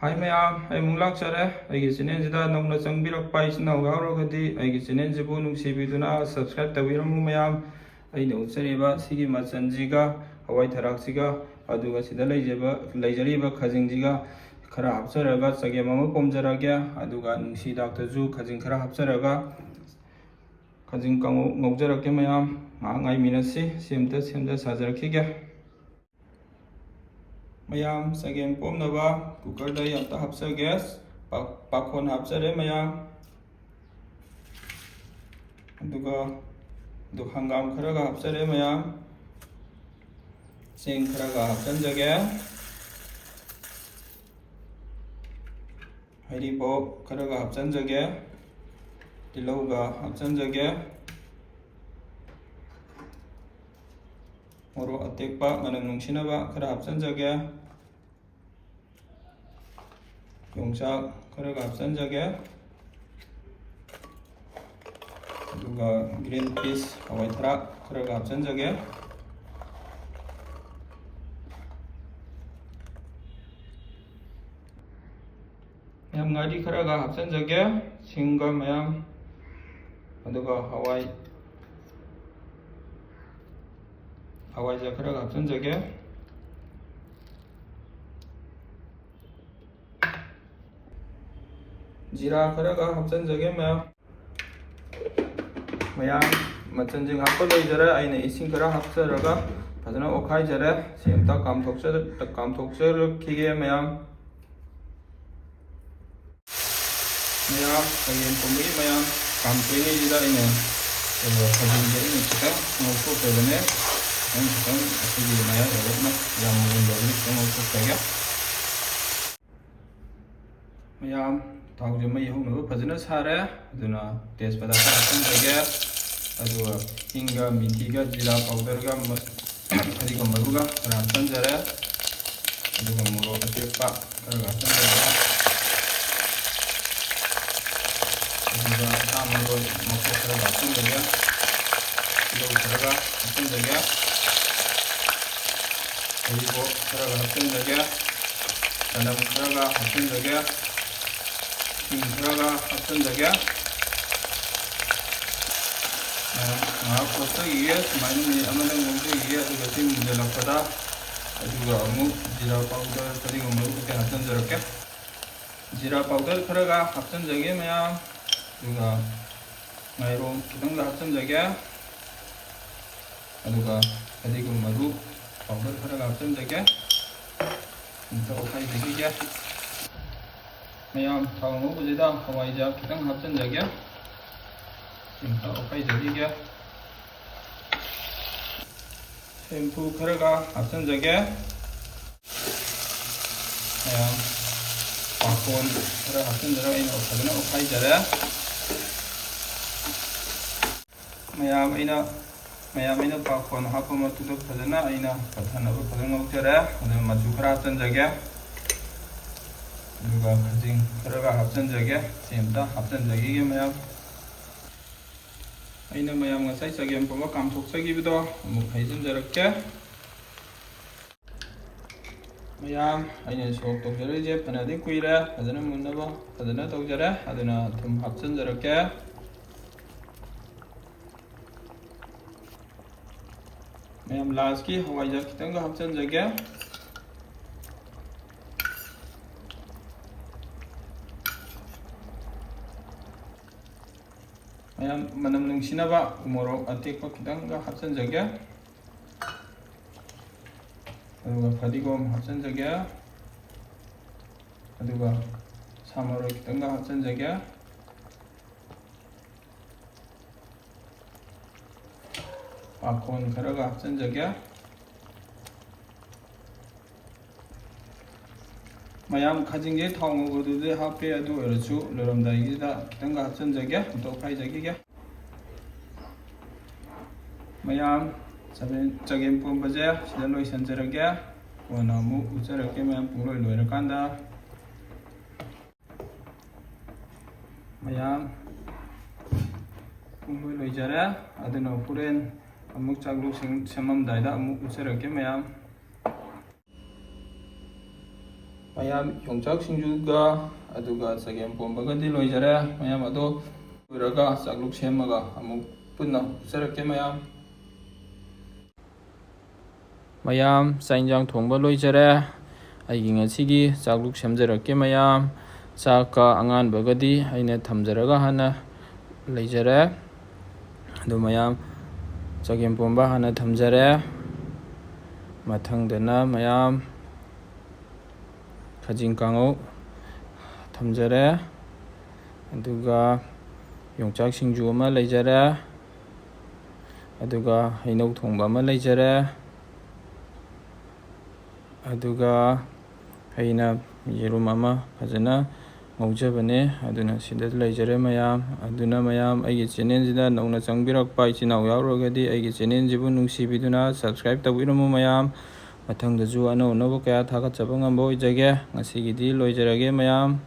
Hi mayam, ay mulak sare, ay gisinen jida nongna changbirak pais na ugauro gadi, ay gisinen jibu nungsibiduna subscribe tawiramu mayam, ay na utsariba sigi machanjiga, hawai tharakjiga, aduga sida leijariba khajingjiga khara hapcharaga chagem ama pomjaragya, aduga nungsi daktaju khajing khara hapcharaga khajing kangu ngaujarakya mayam, ngai minasi semta sajarakhiga. mayam sagem pomnaba cooker da yamta hapsage pakhon hapsare mayam aduga hangam kharaga hapsare mayam cheng kharaga hapsanjage haribo kharaga hapsanjage tilauga hapsanjage moro atekpa manam nungsinaba khara hapsanjage yongsak kharaga hapsanjage aduga green peas hawai tharak kharaga hapsanjage mayam ngari kharaga hapsanjage singga mayam aduga hawaija kharaga hapsanjage jira kharaga hapsanjage mayam machanjing happa loijare aina ising khara hapsaraga fajana okhaijare semta kamthokcharakhige mayam sagem pomgi mayam kamthenge jida aina khajingge aina khitang ngauthokjabane khitang asigi maya rawatna yam mungdabni khitang ngauthokjage mayam थाउजे मैं यहूँ फजना सारे अदुना तेजपत्ता हapsanjage अदुगा हिंगा मिठीगा जीरा पाउडरगा Adiga मरुगा हapsanjare अदुगा मोरोक अतेकपा hapsanjage अदुगा सामरो मखो hapsanjage तिलौ hapsanjage हरिबो hapsanjage tanam hapsanjage kharaga hapsanjage postage sumaina minute amada ngaujaige aduga sim munjalakpada aduga amuk jira powder kadiga maru kete hapsanjarake jira powder kharaga hapsanjage mayam aduga ngairom khitangga hapsanjage aduga kadiga maru powder kharaga hapsanjage inta okhaijage mayam thau ngubujida hawaija khitang hapsanjage inta okhaijage shampoo kharaga hapsanjage mayam pakhon khara hapsanjara aina fajana okhaijare mayam aina pakhon hapa matuda fajana aina pathanaba fajana ngautere adu machu khara hapsanjage aduga khajing kharaga hapsanjage semta hapsanjage mayam aina mayam ngasai sagem poma kamthokchagibido amuk haijanjarake mayam aina sok tawjarije panadi kuire fajana munnaba fajana tawjare aduna thum hapsanjarake mayam lastki hawaija khitanga hapsanjage mayam manam nungsinaba morok atekpa khitangga hapsanjage aduga fadigom hapsanjage aduga samaro khitangga hapsanjage pakhon kharaga hapsanjage mayam khajingge thawng godude hape adu erachu loramdaigida khitangga hapsanjage to khaijage mayam chagem pombaje sida loisanjarage kona mu ujarake mayam pungloi loirakanda mayam pungloi loijare aduna puren amuk chaglu semamdaida amuk ujarake mayam ꯃꯌꯥꯝ ꯌꯣꯡꯆꯥꯛ ꯁꯤꯡꯖꯨꯒ ꯑꯗꯨꯒ ꯆꯒꯦꯝ ꯄꯣꯝꯕꯒꯗꯤ ꯂꯣꯏꯖꯔꯦ ꯃꯌꯥꯝ ꯑꯗꯣ ꯂꯣꯏꯔꯒ ꯆꯥꯛꯂꯨꯛ ꯁꯦꯝꯃꯒ ꯑꯃꯨꯛ ꯄꯨꯟꯅ ꯎꯖꯔꯛꯀꯦ ꯃꯌꯥꯝ ꯆꯥꯛ ꯏꯟꯁꯥꯡ ꯊꯣꯡꯕ ꯂꯣꯏꯖꯔꯦ ꯑꯩꯒꯤ ꯉꯁꯤꯒꯤ ꯆꯥꯛꯂꯨꯛ ꯁꯦꯝꯖꯔꯛꯀꯦ ꯃꯌꯥꯝ ꯆꯥꯛꯀ ꯑꯉꯥꯟꯕꯒꯗꯤ ꯑꯩꯅ ꯊꯝꯖꯔꯒ ꯍꯥꯟꯅ ꯂꯩꯖꯔꯦ ꯑꯗꯨ ꯃꯌꯥꯝ ꯆꯒꯦꯝ ꯄꯣꯝꯕ ꯍꯥꯟꯅ ꯊꯝꯖꯔꯦ ꯃꯊꯪꯗꯅ ꯃꯌꯥꯝ ꯈꯥꯖꯤꯡ ꯀꯥꯡꯉꯧ ꯊꯝꯖꯔꯦ ꯑꯗꯨꯒ ꯌꯣꯡꯆꯥꯛ ꯁꯤꯡꯖꯨ ꯑꯃ ꯂꯩꯖꯔꯦ ꯑꯗꯨꯒ ꯍꯩꯅꯧ ꯊꯣꯡꯕ ꯑꯃ ꯂꯩꯖꯔꯦ ꯑꯗꯨꯒ ꯑꯩꯅ ꯌꯦꯔꯨꯝ ꯑꯃ ꯐꯖꯅ ꯉꯧꯖꯕꯅꯦ ꯑꯗꯨꯅ ꯁꯤꯗ ꯂꯩꯖꯔꯦ ꯃꯌꯥꯝ ꯑꯗꯨꯅ ꯃꯌꯥꯝ ꯑꯩꯒꯤ ꯆꯦꯅꯦꯜꯁꯤꯗ ꯅꯧꯅ ꯆꯪꯕꯤꯔꯛꯄ ꯏꯆꯤꯟ ꯏꯅꯥꯎ ꯌꯥꯎꯔꯒꯗꯤ ꯑꯩꯒꯤ ꯆꯦꯅꯦꯜꯁꯤꯕꯨ ꯅꯨꯡꯁꯤꯕꯤꯗꯨꯅ ꯁꯕꯁꯀ꯭ꯔꯥꯏꯕ ꯇꯧꯕꯤꯔꯝꯃꯨ ꯃꯌꯥꯝ ꯃꯊꯪꯗꯁꯨ ꯑꯅꯧ ꯑꯅꯧꯕ ꯀꯌꯥ ꯊꯥꯒꯠꯆꯕ ꯉꯝꯕ ꯑꯣꯏꯖꯒꯦ ꯉꯁꯤꯒꯤꯗꯤ ꯂꯣꯏꯖꯔꯒꯦ ꯃꯌꯥꯝ